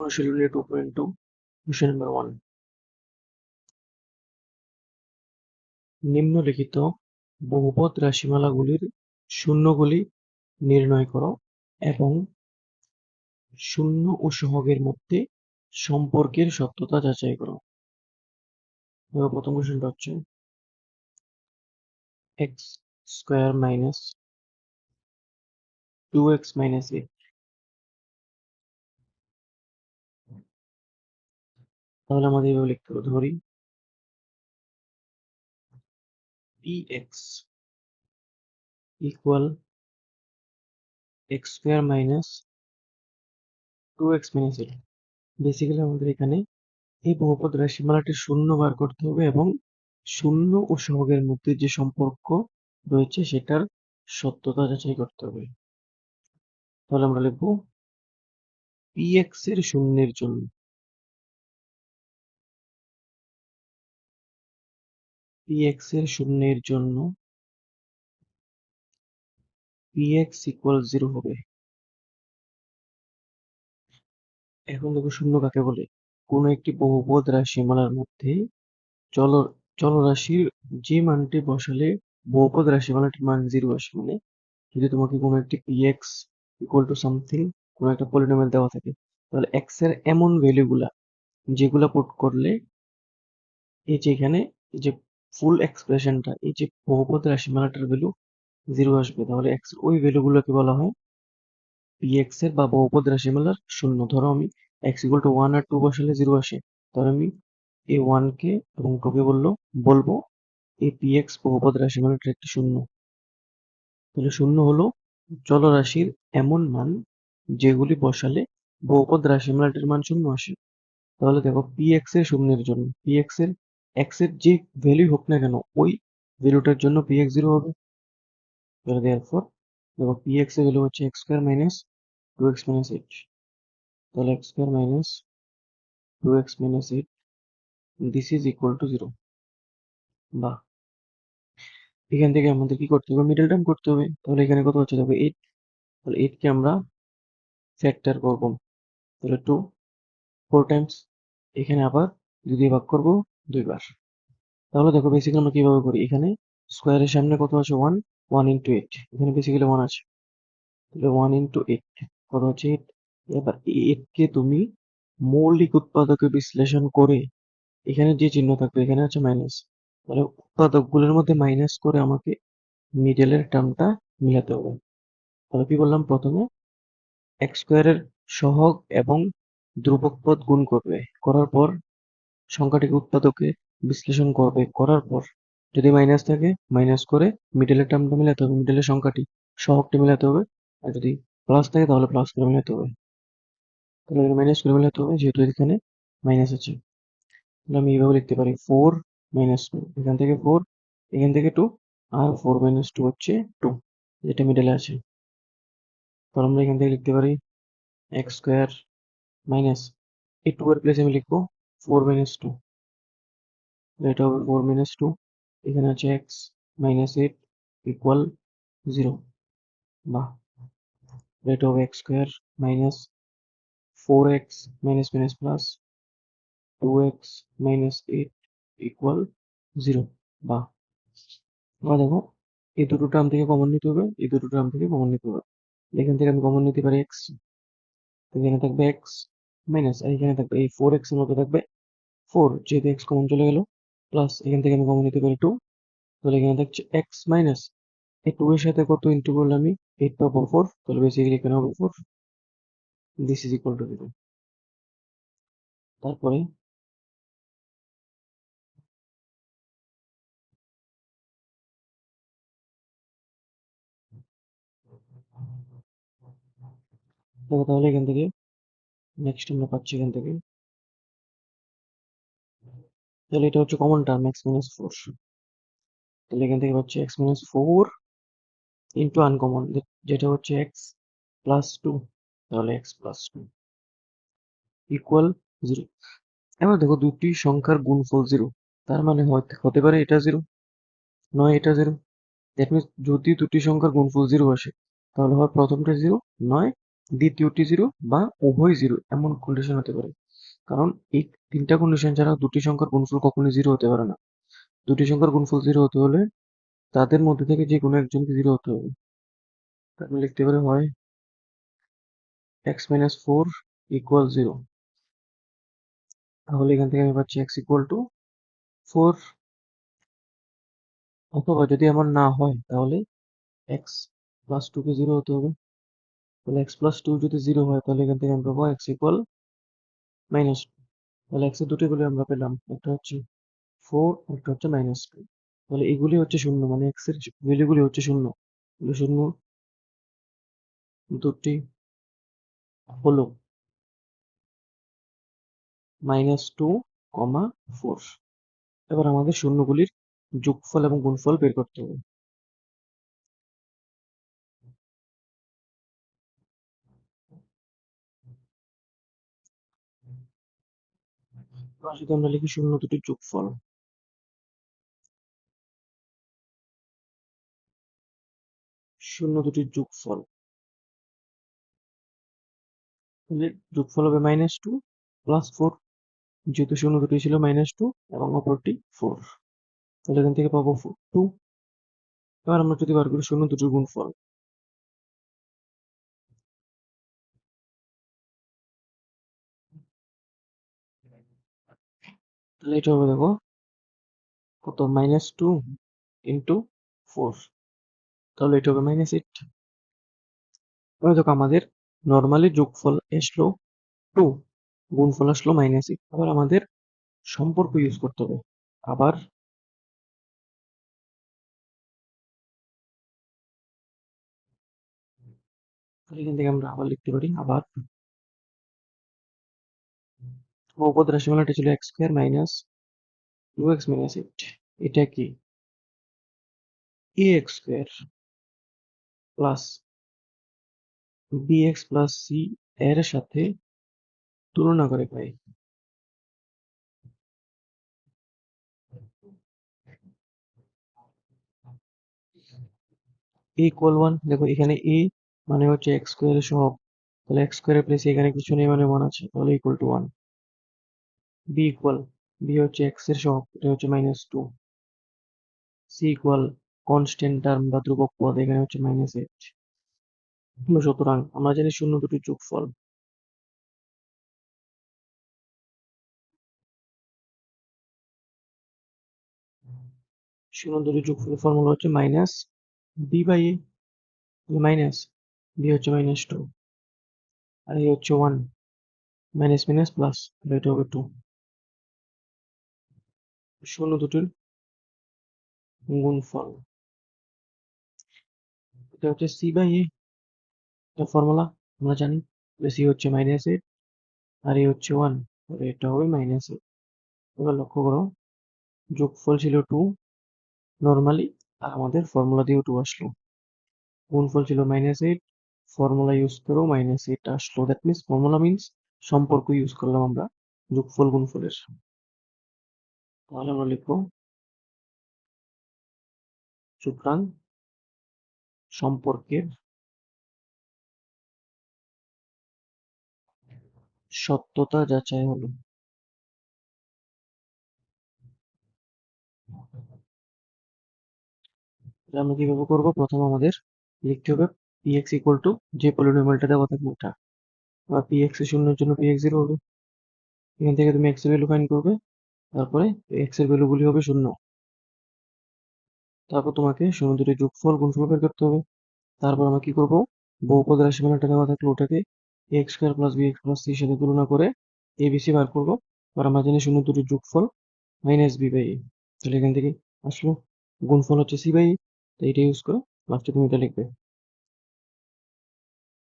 Schedule 2.2 Question number 1. নিম্নলিখিত বহুপদ রাশিমালাগুলির শূন্যগুলি নির্ণয় করো এবং শূন্য ও সহগের মধ্যে সম্পর্কের সত্যতা যাচাই করো। এবার প্রথম কোশ্চেনটা হচ্ছে x square minus 2x minus 8। তাহলে আমাদের এভাবে লিখতে হবে, ধরি px equal x square minus 2x minus 8। Basically আমাদের এখানে এই বহুপদ রাশিমালাটি শূন্য বার করতে হবে এবং শূন্য ও সহগের মধ্যে যে সম্পর্ক রয়েছে সেটার সত্যতা যাচাই করতে হবে। তাহলে আমরা লিখব px এর শূন্যের জন্য px ইকুয়াল 0 হবে। এখন দেখো শূন্য কাকে বলে? কোন একটি বহুপদ রাশিমালার মধ্যে চলরাশির যে মানটি বসালে বহুপদ রাশিমালাটির মান 0 আসে। মানে যদি তোমাকে কোনো একটি px ইকুয়াল টু সামথিং কোনো একটা পলিনোমিয়াল দেওয়া থাকে, তাহলে x এর এমন ভ্যালুগুলা যেগুলা পুট করলে এই যে এখানে এই যে ফুল এক্সপ্রেশনটা, এই যে বহুপদ রাশিমালাটার ভ্যালু 0 আসবে, তাহলে x এর ওই ভ্যালুগুলোকে বলা হয় px এর বা বহুপদ রাশিমালার শূন্য। ধরো আমি x ইকুয়াল টু 1 আর 2 বসালে 0 আসে, তাহলে আমি এই 1 কে এবং 2 কে বলবো এই px বহুপদ রাশিমালাটার একটি শূন্য। তাহলে শূন্য হলো চলরাশির এমন মান যেগুলি বসালে বহুপদ রাশিমালাটির মান শূন্য আসে। তাহলে দেখো px এর শূন্যের জন্য px এর x এর যে ভ্যালু হোক না কেন ওই ভ্যালুটার জন্য px 0 হবে। তাহলে therefore দেখো px এর ভ্যালু হচ্ছে x square minus 2x minus 8। তাহলে x square minus 2x minus 8 this is equal to 0। বা এখান থেকে আমাদের কি করতে হবে? মিডল টার্ম করতে হবে। তাহলে এখানে কত হচ্ছে দেখো 8। তাহলে 8 কে আমরা ফ্যাক্টর করব, তাহলে 2 4 টাইমস, এখানে আবার 2 দিয়ে ভাগ করব 2 বার। তাহলে দেখো বেসিক্যালি আমরা কিভাবে করি, এখানে স্কোয়ারের সামনে কত আছে 1, 1 ইন্টু 8, এখানে বেসিক্যালি 1 আছে, তাহলে 1 ইন্টু 8 কত হচ্ছে 8। এবার এই 8 কে তুমি মৌলিক উৎপাদকে বিশ্লেষণ করে এখানে যে চিহ্ন থাকবে এখানে আছে মাইনাস, তাহলে উৎপাদকগুলোর মধ্যে মাইনাস করে আমাকে মিডলের টার্মটা মিলাতে হবে। তাহলে কি বললাম, প্রথমে x স্কয়ারের সহগ এবং ধ্রুবক পদ গুণ করবে, করার পর সংখ্যাটিকে উৎপাদকে বিশ্লেষণ করবে, করার পর যদি মাইনাস থাকে মাইনাস করে মিডলের টার্মটা মিলাতে হবে, মিডলের সংখ্যাটি সহগটি মিলাতে হবে, আর যদি প্লাস থাকে তাহলে প্লাস করে মিলাতে হবে। তাহলে মাইনাস করে মিলাতে হবে যেহেতু এখানে মাইনাস আছে। তাহলে আমি এইভাবে লিখতে পারি 4 মাইনাস 2, এখান থেকে 4 এখান থেকে 2 আর 4 মাইনাস 2 হচ্ছে 2, যেটা মিডলে আছে। তাহলে আমরা এখান থেকে লিখতে পারি x স্কয়ার মাইনাস এই 2 এর প্লেসে আমি লিখবো 4 মাইনাস 2, এটা হবে 4 মাইনাস 2, এখানে আছে x মাইনাস 8 ইকুয়াল 0। বা এটা হবে x square minus 4x minus minus plus 2x minus 8 equal 0। বা দেখো এই দুটো টার্ম থেকে কমন নিতে হবে, এই দুটো টার্ম থেকে কমন নিতে হবে। এখান থেকে আমি কমন নিতে পারি x, এখানে থাকবে x মাইনাস, আর এখানে থাকবে এই 4x এর মধ্যে থাকবে 4, যেহেতু x কমন চলে গেল, প্লাস এখান থেকে আমি কমন নিতে পারি 2, তাহলে এখানে থাকছে x মাইনাস এই 2 এর সাথে কত ইন্টু করলে আমি 8 পাবো 4, তাহলে বেসিক্যালি এখানে হবে 4, দিস ইজ ইকুয়াল টু 0। তারপরে দেখো, তাহলে এখান থেকে নেক্সট আমরা পাচ্ছি এখান থেকে, তাহলে এটা হচ্ছে কমন টার্ম x মাইনাস 4, তাহলে এখান থেকে পাচ্ছি x মাইনাস 4 ইন্টু আনকমন যেটা হচ্ছে x প্লাস 2, তাহলে x প্লাস 2 ইকুয়াল 0। এবার দেখো দুটি সংখ্যার গুণফল 0, তার মানে হতে পারে এটা 0 নয় এটা 0। দ্যাট মিনস যদি দুটি সংখ্যার গুণফল 0 আসে তাহলে হয় প্রথমটা 0 নয় দ্বিতীয়টি জিরো বা উভয় জিরো এমন কন্ডিশন হতে পারে। কারণ এই তিনটা কন্ডিশন ছাড়া দুটি সংখ্যার গুণফল কখনোই জিরো হতে পারে না। দুটি সংখ্যার গুণফল জিরো হতে হলে তাদের মধ্যে থেকে যে কোনো একজনকে জিরো হতে হবে। তাহলে লিখতে পারি হয় x-4 ইকুয়াল জিরো। তাহলে এখান থেকে আমি পাচ্ছি x ইকুয়াল টু 4, অথবা যদি এমন না হয় তাহলে x প্লাস 2 কে জিরো হতে হবে। তাহলে x প্লাস 2 যদি জিরো হয় তাহলে এখান থেকে আমি পাবো x ইকুয়াল মাইনাস। তাহলে x এর দুটি ভ্যালু আমরা পেলাম, একটা হচ্ছে 4, একটা হচ্ছে -2। তাহলে এগুলি হচ্ছে শূন্য, মানে x এর ভ্যালুগুলি হচ্ছে শূন্য। তাহলে শূন্য দুটি হলো -2, 4। এবার আমাদের শূন্যগুলির যোগফল এবং গুণফল বের করতে হবে। যদি আমরা লিখি শূন্য দুটির যোগফল, শূন্য দুটির যোগফল, তাহলে যোগফল হবে -2 প্লাস 4, যেহেতু শূন্য দুটি ছিল -2 এবং অপরটি 4। তাহলে এখান থেকে পাবো 2। এবার আমরা যদি বার করি শূন্য দুটির গুণফল, তাহলে এটা হবে দেখো কত, -2 ইন্টু 4, তাহলে এটা হবে -8। এবার দেখো আমাদের নর্মালি যোগফল আসলো 2, গুণফল আসলো -8। আবার আমাদের সম্পর্ক ইউজ করতে হবে। আবার তাহলে এখান থেকে আমরা আবার লিখতে পারি, আবার বহুপদ রাশিমালাটি ছিল x² মাইনাস 2x মাইনাস 8। এটা কি ax² plus bx plus c এর সাথে তুলনা করে পাই। a ইকুয়াল 1, দেখো এখানে a মানে হচ্ছে x স্কোয়ারের সহগ, তাহলে x স্কোয়ারের প্লেসে এখানে কিছু নেই, মানে 1 আছে, তাহলে ইকুয়াল টু 1। b হচ্ছে x এর সহগ, এটা হচ্ছে -2। c ইকুয়াল কনস্ট্যান্ট টার্ম বা ধ্রুবক পদ, এখানে হচ্ছে -8। সুতরাং আমরা জানি শূন্য দুটির যোগফল, শূন্য দুটির যোগফলের ফর্মুলা হচ্ছে minus B by A, minus B হচ্ছে -2 আর এ হচ্ছে 1, মাইনাস মাইনাস প্লাস, এটা হবে 2। শূন্য দুটির গুণফল, এটা হচ্ছে সি বাই এ, এটা ফর্মুলা আমরা জানি। সি হচ্ছে -8 আর এ হচ্ছে 1, এটা হবে -8। এবার লক্ষ্য করো যোগফল ছিল 2 নর্মালি, আর আমাদের ফর্মুলা দিয়েও 2 আসলো। গুণফল ছিল -8, ফর্মুলা ইউজ করেও -8 আসলো। দ্যাট মিনস ফর্মুলা মিনস সম্পর্ক ইউজ করলাম আমরা যোগফল গুণফলের। তাহলে আমরা লিখবো সুতরাং সম্পর্কের সত্যতা যাচাই হলো। এটা আমরা কিভাবে করবো, প্রথম আমাদের লিখতে হবে px ইকুয়াল টু যে পলিনোমিয়ালটা দেওয়া থাকবে ওটা, বা px এর শূন্যের জন্য px 0 হবে। এখান থেকে তুমি x এর ভ্যালু ফাইন্ড করবে, তারপরে x এর ভ্যালুগুলি হবে শূন্য। তারপর তোমাকে শূন্য দুটির যোগফল গুণফল বের করতে হবে। তারপর আমরা কি করব, বহুপদ রাশিমালাটা দেওয়া থাকলে ওটাকে x² plus bx plus c এর সাথে তুলনা করে abc বার করবো। আর আমরা জানি শূন্য দুটির যোগফল -b বাই a। তাহলে এখান থেকে আসলো গুণফল হচ্ছে c বাই a, তো এটা ইউজ করে লাস্টে তুমি এটা লিখবে।